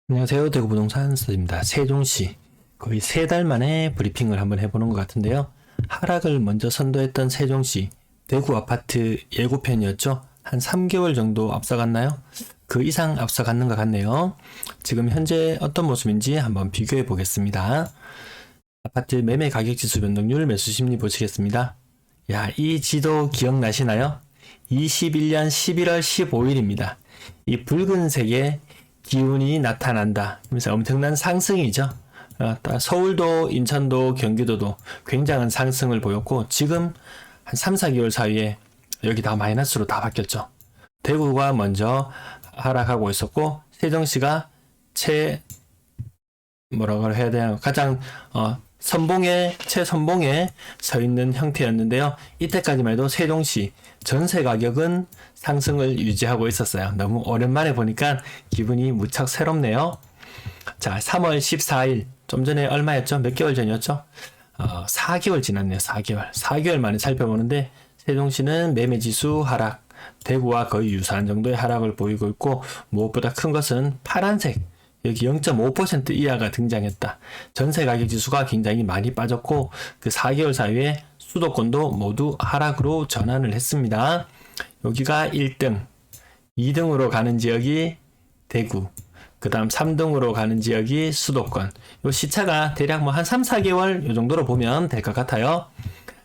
안녕하세요. 대구부동산 서입니다. 세종시 거의 3달 만에 브리핑을 한번 해보는 것 같은데요. 하락을 먼저 선도했던 세종시 대구 아파트 예고편이었죠. 한 3개월 정도 앞서갔나요? 그 이상 앞서갔는 것 같네요. 지금 현재 어떤 모습인지 한번 비교해 보겠습니다. 아파트 매매 가격 지수 변동률 매수 심리 보시겠습니다. 야, 이 지도 기억나시나요? 21년 11월 15일입니다. 이 붉은색의 기운이 나타난다. 그래서 엄청난 상승이죠. 서울도 인천도 경기도도 굉장한 상승을 보였고 지금 한 3, 4개월 사이에 여기 다 마이너스로 다 바뀌었죠. 대구가 먼저 하락하고 있었고 세종시가 뭐라고 해야 되나 가장 최선봉에 서 있는 형태였는데요. 이때까지만 해도 세종시 전세 가격은 상승을 유지하고 있었어요. 너무 오랜만에 보니까 기분이 무척 새롭네요. 자, 3월 14일 좀 전에 얼마였죠? 몇 개월 전이었죠? 4개월 지났네요. 4개월 만에 살펴보는데 세종시는 매매지수 하락, 대구와 거의 유사한 정도의 하락을 보이고 있고 무엇보다 큰 것은 파란색 여기 0.5% 이하가 등장했다. 전세 가격 지수가 굉장히 많이 빠졌고 그 4개월 사이에 수도권도 모두 하락으로 전환을 했습니다. 여기가 1등, 2등으로 가는 지역이 대구, 그 다음 3등으로 가는 지역이 수도권. 요 시차가 대략 뭐 한 3, 4개월 요 정도로 보면 될 것 같아요.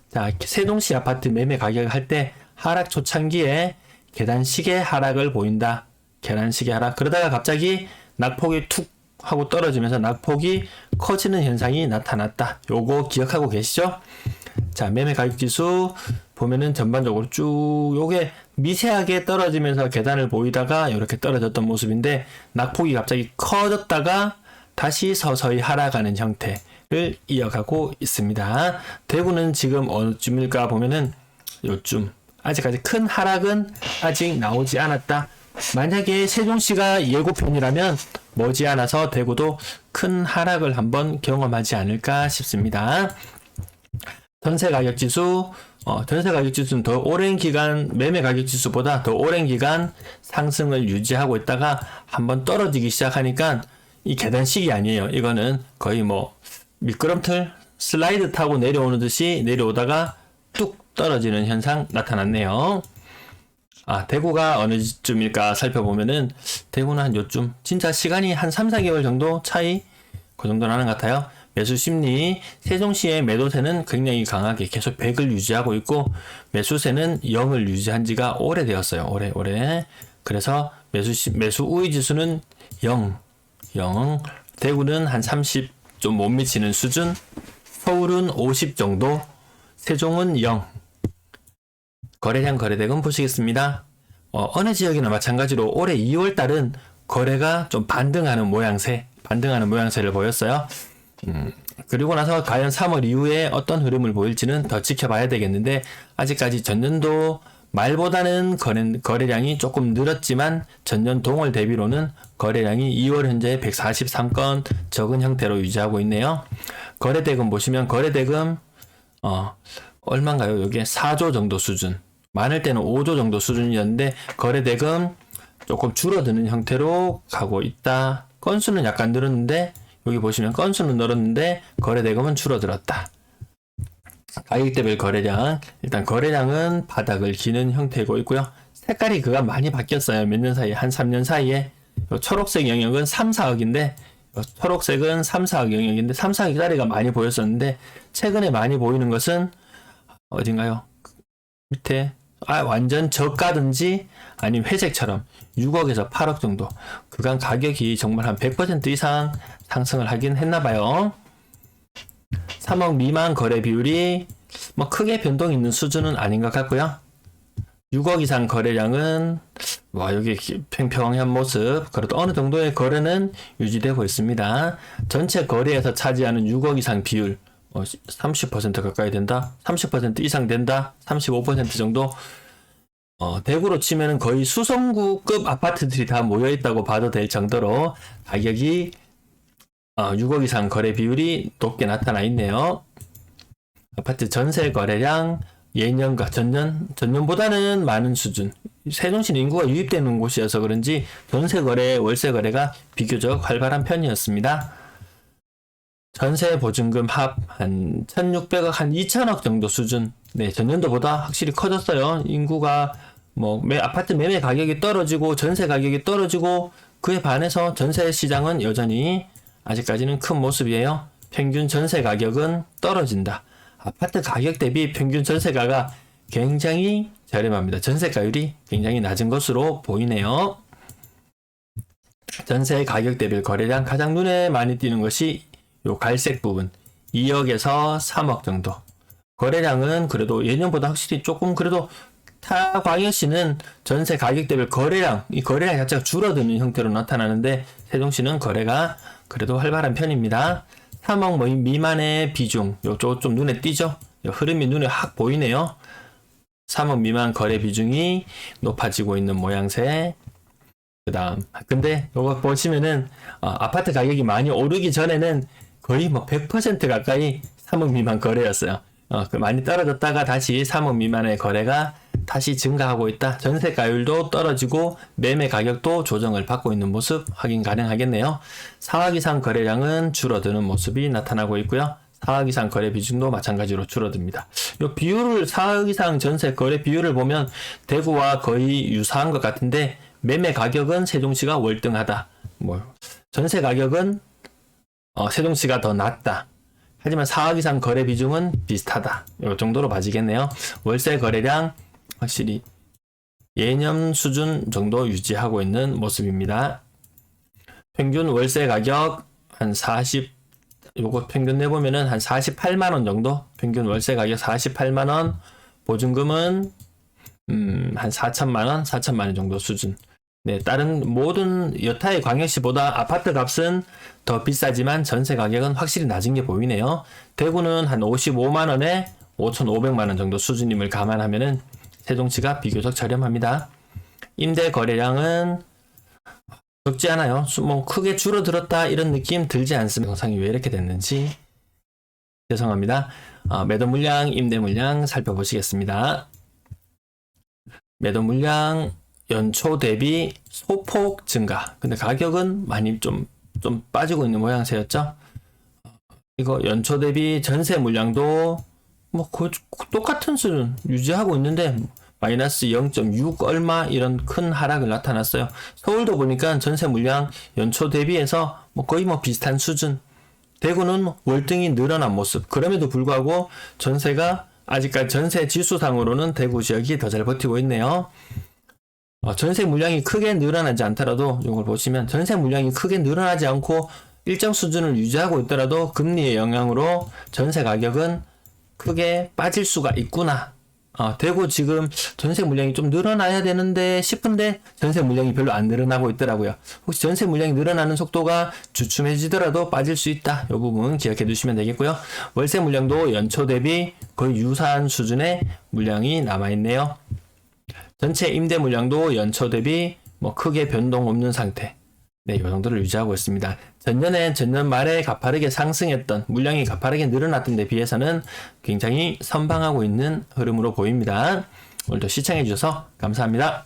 자, 세종시 아파트 매매 가격 할 때 하락 초창기에 계단식의 하락을 보인다. 계단식의 하락. 그러다가 갑자기 낙폭이 툭 하고 떨어지면서 낙폭이 커지는 현상이 나타났다. 요거 기억하고 계시죠? 자, 매매 가격 지수 보면은 전반적으로 쭉 요게 미세하게 떨어지면서 계단을 보이다가 이렇게 떨어졌던 모습인데 낙폭이 갑자기 커졌다가 다시 서서히 하락하는 형태를 이어가고 있습니다. 대구는 지금 어느쯤일까 보면은 요쯤. 아직까지 큰 하락은 아직 나오지 않았다. 만약에 세종시가 예고편이라면 머지않아서 대구도 큰 하락을 한번 경험하지 않을까 싶습니다. 전세 가격 지수는 더 오랜 기간, 매매 가격 지수보다 더 오랜 기간 상승을 유지하고 있다가 한번 떨어지기 시작하니까 이 계단식이 아니에요. 이거는 거의 뭐 미끄럼틀 슬라이드 타고 내려오는 듯이 내려오다가 뚝 떨어지는 현상 나타났네요. 대구가 어느쯤일까 살펴보면은 대구는 한 요쯤 진짜 시간이 한 3, 4개월 정도 차이 그 정도 나는 것 같아요. 매수 심리 세종시의 매도세는 굉장히 강하게 계속 100을 유지하고 있고 매수세는 0을 유지한 지가 오래되었어요. 오래. 그래서 매수 우위 지수는 0. 대구는 한 30 좀 못 미치는 수준, 서울은 50 정도, 세종은 0. 거래량 거래대금 보시겠습니다. 어느 지역이나 마찬가지로 올해 2월 달은 거래가 좀 반등하는 모양새를 보였어요. 그리고 나서 과연 3월 이후에 어떤 흐름을 보일지는 더 지켜봐야 되겠는데 아직까지 전년도 말보다는 거래량이 조금 늘었지만 전년 동월 대비로는 거래량이 2월 현재 143건 적은 형태로 유지하고 있네요. 거래대금 보시면 거래대금 얼마인가요? 여기에 4조 정도 수준. 많을 때는 5조 정도 수준이었는데 거래대금 조금 줄어드는 형태로 가고 있다. 건수는 약간 늘었는데 여기 보시면 건수는 늘었는데 거래대금은 줄어들었다. 가격대별 거래량, 일단 거래량은 바닥을 기는 형태고 있고요. 색깔이 그가 많이 바뀌었어요. 몇 년 사이에, 한 3년 사이에. 초록색 영역은 3, 4억인데 초록색은 3, 4억 영역인데 3, 4억짜리가 많이 보였었는데 최근에 많이 보이는 것은 어딘가요? 밑에 완전 저가든지 아니면 회색처럼 6억에서 8억 정도 그간 가격이 정말 한 100% 이상 상승을 하긴 했나봐요. 3억 미만 거래 비율이 뭐 크게 변동 있는 수준은 아닌 것 같고요. 6억 이상 거래량은 여기 평평한 모습, 그래도 어느 정도의 거래는 유지되고 있습니다. 전체 거래에서 차지하는 6억 이상 비율 30% 가까이 된다, 30% 이상 된다, 35% 정도. 대구로 치면은 거의 수성구급 아파트들이 다 모여있다고 봐도 될 정도로 가격이 6억 이상 거래 비율이 높게 나타나 있네요. 아파트 전세 거래량 예년과 전년보다는 많은 수준. 세종시는 인구가 유입되는 곳이어서 그런지 전세 거래, 월세 거래가 비교적 활발한 편이었습니다. 전세 보증금 합 한 1,600억, 한 2,000억 정도 수준. 네, 전년도보다 확실히 커졌어요. 인구가 아파트 매매 가격이 떨어지고 전세 가격이 떨어지고 그에 반해서 전세 시장은 여전히 아직까지는 큰 모습이에요. 평균 전세 가격은 떨어진다. 아파트 가격 대비 평균 전세가가 굉장히 저렴합니다. 전세가율이 굉장히 낮은 것으로 보이네요. 전세 가격 대비 거래량 가장 눈에 많이 띄는 것이 요 갈색 부분 2억에서 3억 정도. 거래량은 그래도 예년보다 확실히 조금 그래도 타 광역시는 전세 가격 대비 이 거래량 자체가 줄어드는 형태로 나타나는데 세종시는 거래가 그래도 활발한 편입니다. 3억 미만의 비중, 요쪽 좀 눈에 띄죠? 흐름이 눈에 확 보이네요. 3억 미만 거래 비중이 높아지고 있는 모양새. 그 다음, 근데 요거 보시면은, 아파트 가격이 많이 오르기 전에는 거의 100% 가까이 3억 미만 거래였어요. 많이 떨어졌다가 다시 3억 미만의 거래가 다시 증가하고 있다. 전세가율도 떨어지고 매매 가격도 조정을 받고 있는 모습 확인 가능하겠네요. 4억 이상 거래량은 줄어드는 모습이 나타나고 있고요. 4억 이상 거래 비중도 마찬가지로 줄어듭니다. 이 비율을 4억 이상 전세 거래 비율을 보면 대구와 거의 유사한 것 같은데 매매 가격은 세종시가 월등하다. 전세 가격은 세종시가 더 낮다. 하지만 4억 이상 거래 비중은 비슷하다. 이 정도로 봐지겠네요. 월세 거래량 확실히 예년 수준 정도 유지하고 있는 모습입니다. 평균 월세 가격 한 40, 요거 평균 내보면은 한 48만원 정도? 평균 월세 가격 48만원, 보증금은 한 4천만원, 4천만원 정도 수준. 네, 다른 모든 여타의 광역시보다 아파트 값은 더 비싸지만 전세 가격은 확실히 낮은 게 보이네요. 대구는 한 55만원에 5,500만원 정도 수준임을 감안하면은 세종시가 비교적 저렴합니다. 임대 거래량은 적지 않아요. 크게 줄어들었다 이런 느낌 들지 않습니다. 영상이 왜 이렇게 됐는지 죄송합니다. 매도 물량, 임대 물량 살펴보시겠습니다. 매도 물량 연초 대비 소폭 증가. 근데 가격은 많이 좀 빠지고 있는 모양새였죠. 이거 연초 대비 전세 물량도 똑같은 수준 유지하고 있는데 마이너스 0.6 얼마 이런 큰 하락을 나타났어요. 서울도 보니까 전세 물량 연초 대비해서 거의 비슷한 수준. 대구는 월등히 늘어난 모습. 그럼에도 불구하고 전세가 아직까지 전세 지수상으로는 대구 지역이 더 잘 버티고 있네요. 전세 물량이 크게 늘어나지 않더라도 이걸 보시면 전세 물량이 크게 늘어나지 않고 일정 수준을 유지하고 있더라도 금리의 영향으로 전세 가격은 크게 빠질 수가 있구나. 대구 지금 전세 물량이 좀 늘어나야 되는데 싶은데 전세 물량이 별로 안 늘어나고 있더라고요. 혹시 전세 물량이 늘어나는 속도가 주춤해지더라도 빠질 수 있다. 이 부분 기억해 두시면 되겠고요. 월세 물량도 연초 대비 거의 유사한 수준의 물량이 남아있네요. 전체 임대 물량도 연초 대비 크게 변동 없는 상태. 네, 이 정도를 유지하고 있습니다. 전년 말에 가파르게 상승했던 물량이 가파르게 늘어났던 데 비해서는 굉장히 선방하고 있는 흐름으로 보입니다. 오늘도 시청해 주셔서 감사합니다.